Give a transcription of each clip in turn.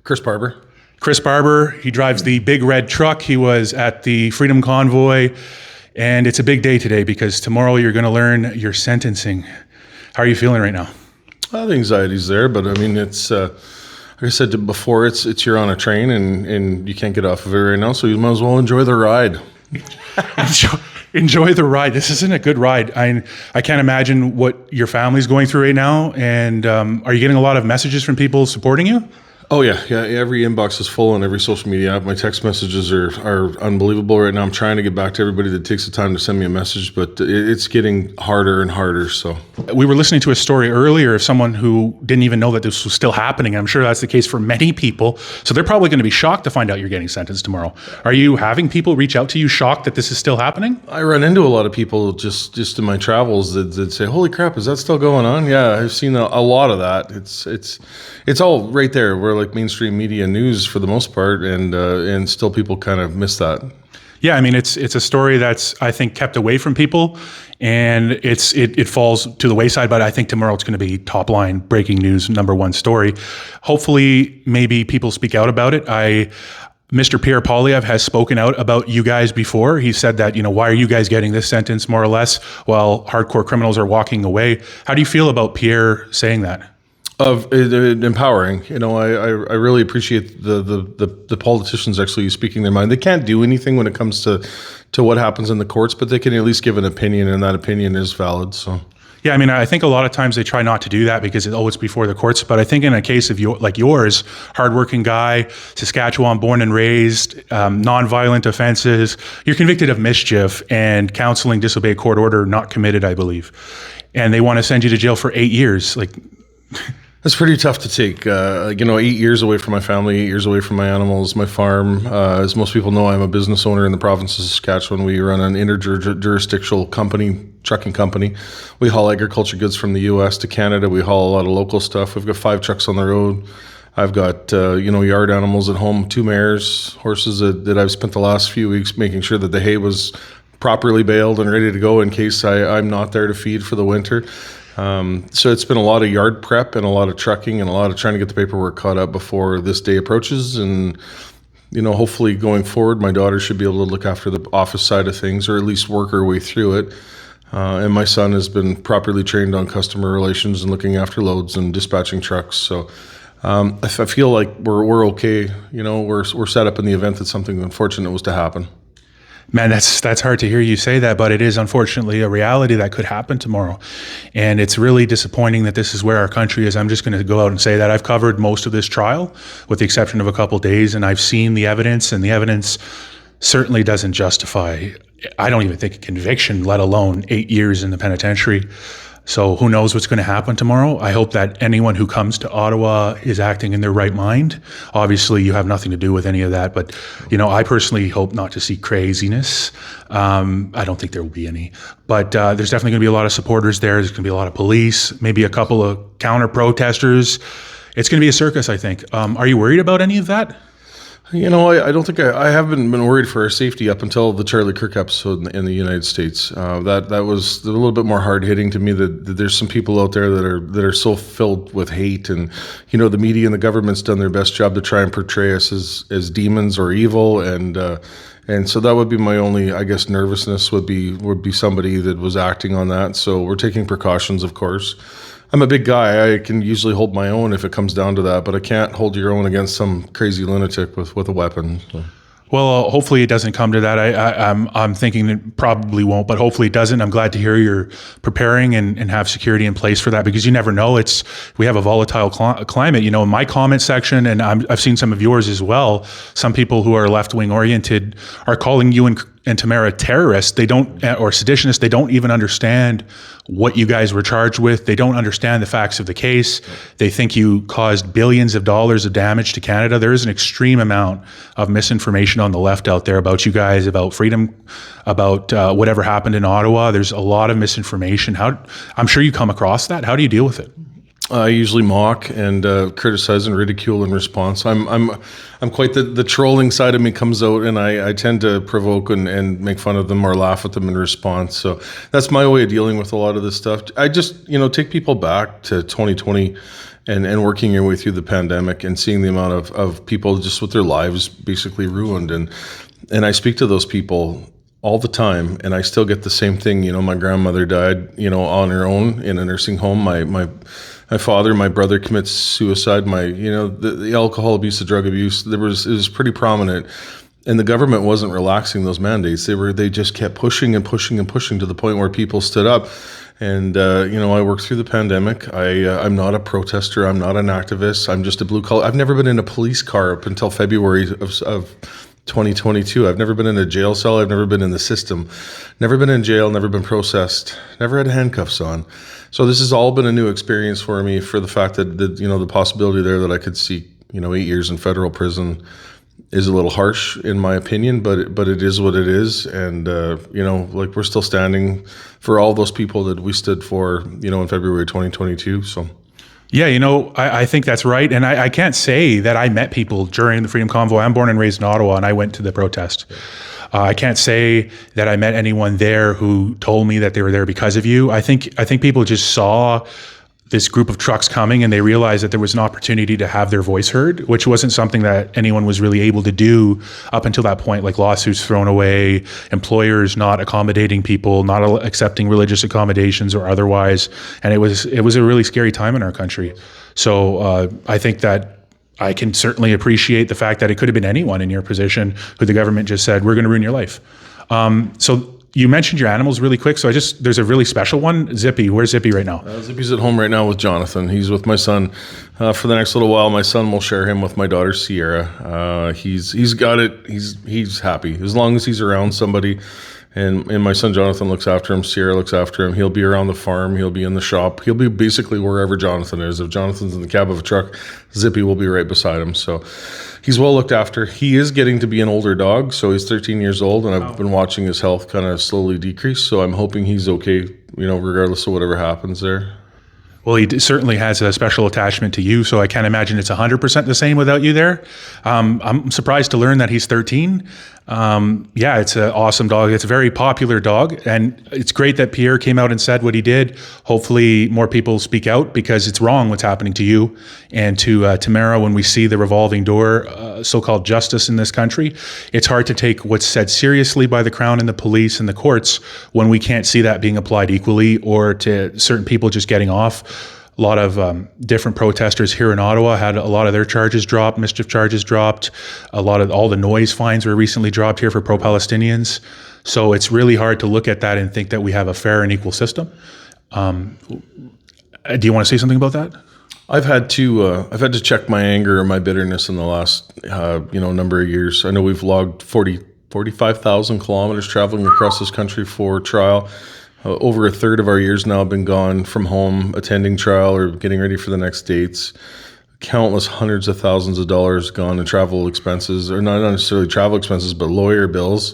Chris Barber. Chris Barber, he drives the big red truck. He was at the Freedom Convoy, and it's a big day today because tomorrow you're going to learn your sentencing. How are you feeling right now? Well, the anxiety's there, but I mean, it's like I said before, it's you're on a train and you can't get off of it right now, so you might as well enjoy the ride. Enjoy the ride. This isn't a good ride. I can't imagine what your family's going through right now. And are you getting a lot of messages from people supporting you? Oh yeah. Every inbox is full on every social media app. My text messages are unbelievable right now. I'm trying to get back to everybody that takes the time to send me a message, but it's getting harder and harder. So we were listening to a story earlier of someone who didn't even know that this was still happening. I'm sure that's the case for many people. So they're probably going to be shocked to find out you're getting sentenced tomorrow. Are you having people reach out to you shocked that this is still happening? I run into a lot of people just in my travels that say, "Holy crap, is that still going on?" Yeah, I've seen a lot of that. It's all right there. We're like mainstream media news for the most part, and still people kind of miss that. Yeah, I mean it's a story that's I think kept away from people, and it falls to the wayside. But I think tomorrow it's going to be top line breaking news, #1 story. Hopefully, maybe people speak out about it. Mr. Pierre Poilievre has spoken out about you guys before. He said that, why are you guys getting this sentence more or less while hardcore criminals are walking away? How do you feel about Pierre saying that? Of empowering, I really appreciate the politicians actually speaking their mind. They can't do anything when it comes to what happens in the courts, but they can at least give an opinion, and that opinion is valid. So. Yeah, I mean, I think a lot of times they try not to do that because it's before the courts. But I think in a case of yours, hardworking guy, Saskatchewan born and raised, nonviolent offenses, you're convicted of mischief and counseling disobeyed court order not committed, I believe, and they want to send you to jail for 8 years. That's pretty tough to take. 8 years away from my family, 8 years away from my animals, my farm. As most people know, I'm a business owner in the province of Saskatchewan. We run an interjurisdictional trucking company. We haul agriculture goods from the U.S. to Canada. We haul a lot of local stuff. We've got 5 trucks on the road. I've got, yard animals at home, 2 mares, horses that I've spent the last few weeks making sure that the hay was properly baled and ready to go in case I'm not there to feed for the winter. So it's been a lot of yard prep and a lot of trucking and a lot of trying to get the paperwork caught up before this day approaches. And, hopefully going forward, my daughter should be able to look after the office side of things or at least work her way through it. And my son has been properly trained on customer relations and looking after loads and dispatching trucks. So I feel like we're okay. We're set up in the event that something unfortunate was to happen. Man, that's hard to hear you say that, but it is unfortunately a reality that could happen tomorrow. And it's really disappointing that this is where our country is. I'm just going to go out and say that I've covered most of this trial with the exception of a couple of days, and I've seen the evidence, and the evidence certainly doesn't justify, I don't even think, a conviction, let alone 8 years in the penitentiary. So who knows what's going to happen tomorrow? I hope that anyone who comes to Ottawa is acting in their right mind. Obviously, you have nothing to do with any of that, but I personally hope not to see craziness. I don't think there will be any, but there's definitely going to be a lot of supporters there. There's going to be a lot of police, maybe a couple of counter protesters. It's going to be a circus, I think. Are you worried about any of that? I don't think I haven't been worried for our safety up until the Charlie Kirk episode in the United States. That was a little bit more hard hitting to me. That there's some people out there that are so filled with hate, and the media and the government's done their best job to try and portray us as demons or evil, and so that would be my only, I guess, nervousness would be somebody that was acting on that. So we're taking precautions, of course. I'm a big guy. I can usually hold my own if it comes down to that, but I can't hold your own against some crazy lunatic with a weapon. So. Well, hopefully it doesn't come to that. I'm thinking it probably won't, but hopefully it doesn't. I'm glad to hear you're preparing and have security in place for that, because you never know. We have a volatile climate. In my comment section, and I've seen some of yours as well, some people who are left-wing oriented are calling you and Tamara terrorists. They don't, or seditionists. They don't even understand what you guys were charged with. They don't understand the facts of the case. They think you caused billions of dollars of damage to Canada. There is an extreme amount of misinformation on the left out there about you guys, about freedom, about whatever happened in Ottawa. There's a lot of misinformation. I'm sure you come across that. How do you deal with it? I usually mock and criticize and ridicule in response. I'm quite the trolling side of me comes out, and I tend to provoke and make fun of them or laugh at them in response. So that's my way of dealing with a lot of this stuff. I just take people back to 2020 and working your way through the pandemic and seeing the amount of people just with their lives basically ruined, and I speak to those people all the time, and I still get the same thing. My grandmother died, on her own in a nursing home. My father, my brother commits suicide. The alcohol abuse, the drug abuse, it was pretty prominent, and the government wasn't relaxing those mandates. They just kept pushing and pushing and pushing to the point where people stood up. And I worked through the pandemic. I'm not a protester. I'm not an activist. I'm just a blue collar. I've never been in a police car up until February of 2022. I've never been in a jail cell. I've never been in the system. Never been in jail. Never been processed. Never had handcuffs on. So this has all been a new experience for me, for the fact that the possibility there that I could see 8 years in federal prison is a little harsh in my opinion, but it is what it is. And we're still standing for all those people that we stood for in February 2022. So yeah, I think that's right. And I can't say that I met people during the Freedom Convoy. I'm born and raised in Ottawa, and I went to the protest. I can't say that I met anyone there who told me that they were there because of you. I think people just saw this group of trucks coming, and they realized that there was an opportunity to have their voice heard, which wasn't something that anyone was really able to do up until that point, like lawsuits thrown away, employers not accommodating people, not accepting religious accommodations or otherwise. And it was a really scary time in our country. So I think that I can certainly appreciate the fact that it could have been anyone in your position who the government just said, we're going to ruin your life. So you mentioned your animals really quick. So there's a really special one, Zippy. Where's Zippy right now? Zippy's at home right now with Jonathan. He's with my son for the next little while. My son will share him with my daughter, Sierra. He's got it. He's happy as long as he's around somebody. And my son Jonathan looks after him. Sierra looks after him. He'll be around the farm. He'll be in the shop. He'll be basically wherever Jonathan is. If Jonathan's in the cab of a truck, Zippy will be right beside him. So he's well looked after. He is getting to be an older dog. So he's 13 years old, and I've been watching his health kind of slowly decrease. So I'm hoping he's okay, regardless of whatever happens there. Well, he certainly has a special attachment to you, so I can't imagine it's 100% the same without you there. I'm surprised to learn that he's 13. Yeah, it's an awesome dog. It's a very popular dog, and it's great that Pierre came out and said what he did. Hopefully more people speak out, because it's wrong what's happening to you and to Tamara. When we see the revolving door, so-called justice in this country, it's hard to take what's said seriously by the Crown and the police and the courts when we can't see that being applied equally, or to certain people just getting off. A lot of different protesters here in Ottawa had a lot of their charges dropped, mischief charges dropped. All the noise fines were recently dropped here for pro-Palestinians. So it's really hard to look at that and think that we have a fair and equal system. Do you want to say something about that? I've had to check my anger or my bitterness in the last number of years. I know we've logged 45,000 kilometers traveling across this country for trial. Over a third of our years now have been gone from home, attending trial or getting ready for the next dates. Countless hundreds of thousands of dollars gone in travel expenses, or not necessarily travel expenses, but lawyer bills.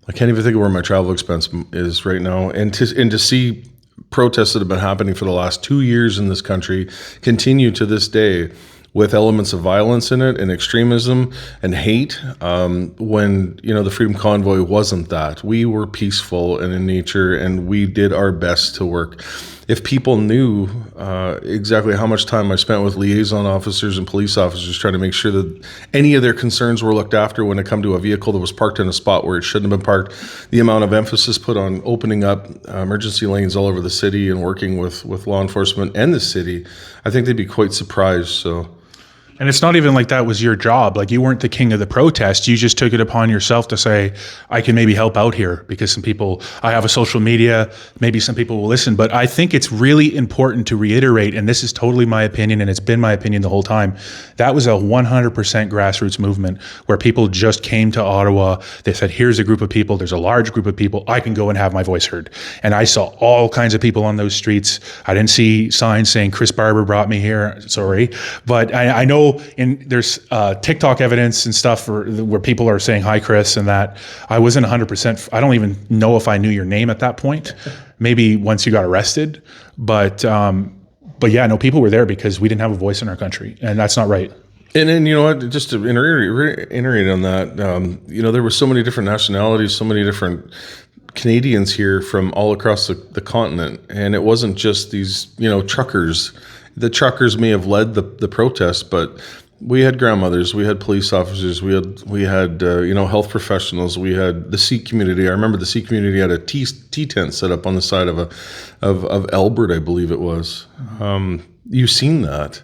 I can't even think of where my travel expense is right now. And to see protests that have been happening for the last 2 years in this country continue to this day, with elements of violence in it and extremism and hate, when the Freedom Convoy wasn't that. We were peaceful and in nature, and we did our best to work. If people knew exactly how much time I spent with liaison officers and police officers trying to make sure that any of their concerns were looked after when it come to a vehicle that was parked in a spot where it shouldn't have been parked, the amount of emphasis put on opening up emergency lanes all over the city and working with law enforcement and the city, I think they'd be quite surprised. So. And it's not even like that was your job. Like, you weren't the king of the protest. You just took it upon yourself to say, I can maybe help out here, because I have a social media, maybe some people will listen. But I think it's really important to reiterate, and this is totally my opinion, and it's been my opinion the whole time, that was a 100% grassroots movement where people just came to Ottawa. They said, here's a group of people. There's a large group of people. I can go and have my voice heard. And I saw all kinds of people on those streets. I didn't see signs saying Chris Barber brought me here. Sorry. But I know there's TikTok evidence and stuff where people are saying, hi, Chris, and that. I wasn't 100%. I don't even know if I knew your name at that point. Maybe once you got arrested. But But yeah, no, people were there because we didn't have a voice in our country, and that's not right. And then, you know what, just to iterate on that, you know, there were so many different nationalities, so many different Canadians here from all across the continent. And it wasn't just these, you know, truckers. The truckers may have led the protest, but we had grandmothers, we had police officers, we had you know, health professionals, we had the Sikh community. I remember the Sikh community had a tea tent set up on the side of Albert, I believe it was. You've seen that.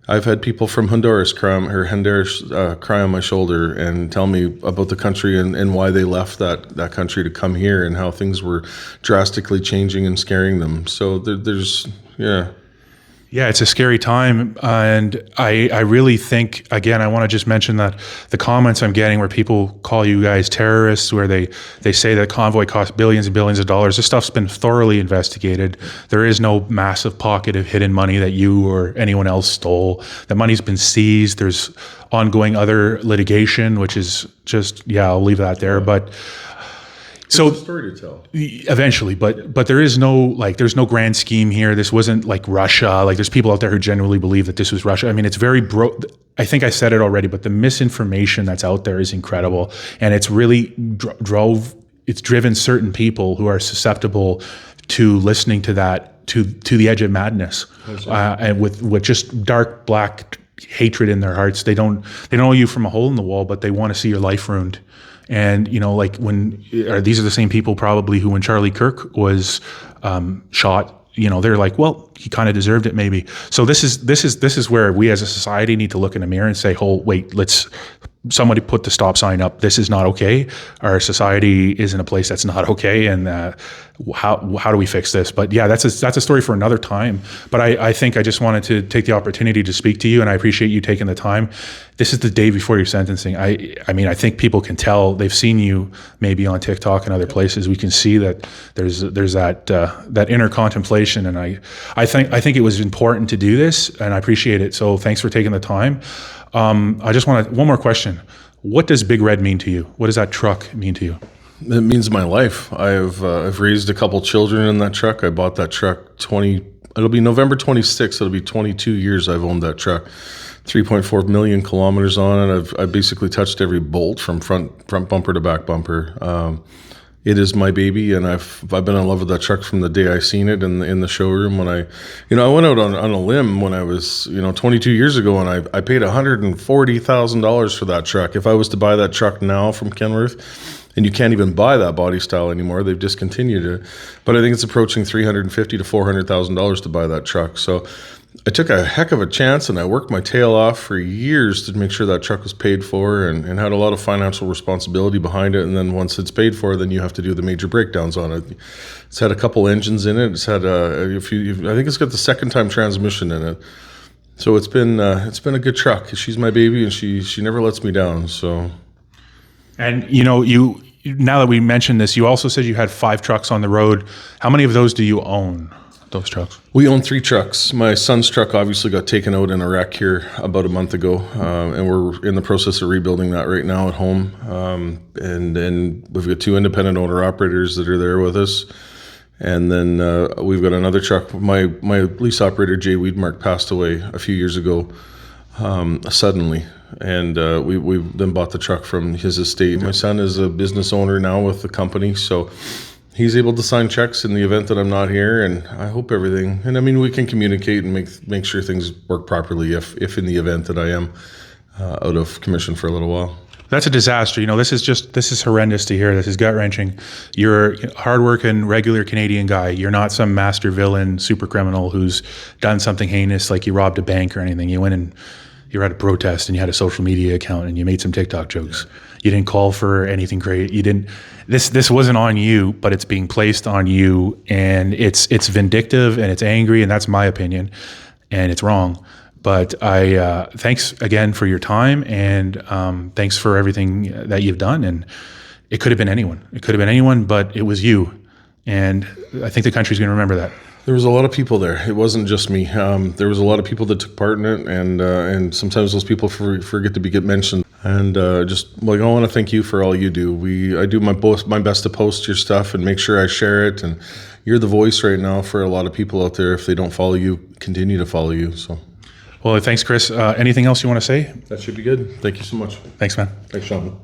I've had people from Honduras cry on my shoulder and tell me about the country and why they left that country to come here and how things were drastically changing and scaring them. So there's, yeah. Yeah, it's a scary time. And I really think, again, I want to just mention that the comments I'm getting where people call you guys terrorists, where they say that convoy cost billions and billions of dollars, this stuff's been thoroughly investigated. There is no massive pocket of hidden money that you or anyone else stole. The money's been seized. There's ongoing other litigation, which is just, yeah, I'll leave that there. But so a story to tell eventually, but there's no grand scheme here. This wasn't like Russia. Like, there's people out there who genuinely believe that this was Russia. I mean, it's very I think I said it already, but the misinformation that's out there is incredible, and it's really driven certain people who are susceptible to listening to that to the edge of madness, and with just dark black hatred in their hearts. They don't know you from a hole in the wall, but they want to see your life ruined. And, you know, like these are the same people probably who, when Charlie Kirk was shot, you know, they're like, well, he kind of deserved it maybe. So this is where we as a society need to look in the mirror and say, oh, wait, somebody put the stop sign up. This is not okay. Our society is in a place that's not okay. And how do we fix this? But yeah, that's a story for another time. But I think I just wanted to take the opportunity to speak to you, and I appreciate you taking the time. This is the day before your sentencing. I mean, I think people can tell. They've seen you maybe on TikTok and other places. We can see that there's that inner contemplation, and I think it was important to do this, and I appreciate it. So thanks for taking the time. I just want one more question. What does Big Red mean to you? What does that truck mean to you? It means my life. I've raised a couple children in that truck. I bought that truck it'll be November 26th. It'll be 22 years I've owned that truck. 3.4 million kilometers on it. I've basically touched every bolt from front bumper to back bumper. It is my baby, and I've been in love with that truck from the day I seen it in the showroom. When I went out on a limb when I was 22 years ago, and I paid $140,000 for that truck. If I was to buy that truck now from Kenworth, and you can't even buy that body style anymore, they've discontinued it. But I think it's approaching $350,000 to $400,000 to buy that truck. So I took a heck of a chance, and I worked my tail off for years to make sure that truck was paid for, and had a lot of financial responsibility behind it. And then once it's paid for, then you have to do the major breakdowns on it. It's had a couple engines in it. It's had I think it's got the second-time transmission in it. So it's been a good truck. She's my baby, and she never lets me down. So, and now that we mentioned this, you also said you had 5 trucks on the road. How many of those do you own? Those trucks? We own 3 trucks. My son's truck obviously got taken out in a wreck here about a month ago, and we're in the process of rebuilding that right now at home. And then we've got 2 independent owner operators that are there with us. And then we've got another truck. My lease operator, Jay Weedmark, passed away a few years ago suddenly. And we then bought the truck from his estate. My son is a business owner now with the company, so he's able to sign checks in the event that I'm not here, and I hope everything. And I mean, we can communicate and make sure things work properly if in the event that I am out of commission for a little while. That's a disaster. This is horrendous to hear. This is gut wrenching. You're a hardworking, regular Canadian guy. You're not some master villain, super criminal who's done something heinous, like you robbed a bank or anything. You went and you were at a protest, and you had a social media account, and you made some TikTok jokes. Yeah. You didn't call for anything great. You didn't. This wasn't on you, but it's being placed on you, and it's vindictive, and it's angry, and that's my opinion, and it's wrong. But thanks again for your time, and thanks for everything that you've done. And it could have been anyone. It could have been anyone, but it was you, and I think the country's going to remember that. There was a lot of people there. It wasn't just me. There was a lot of people that took part in it, and sometimes those people forget to get mentioned. And I want to thank you for all you do. I do my best to post your stuff and make sure I share it. And you're the voice right now for a lot of people out there. If they don't follow you, continue to follow you. So, Well, thanks, Chris. Anything else you want to say? that should be good. Thank you so much. Thanks, man. Thanks, Sean.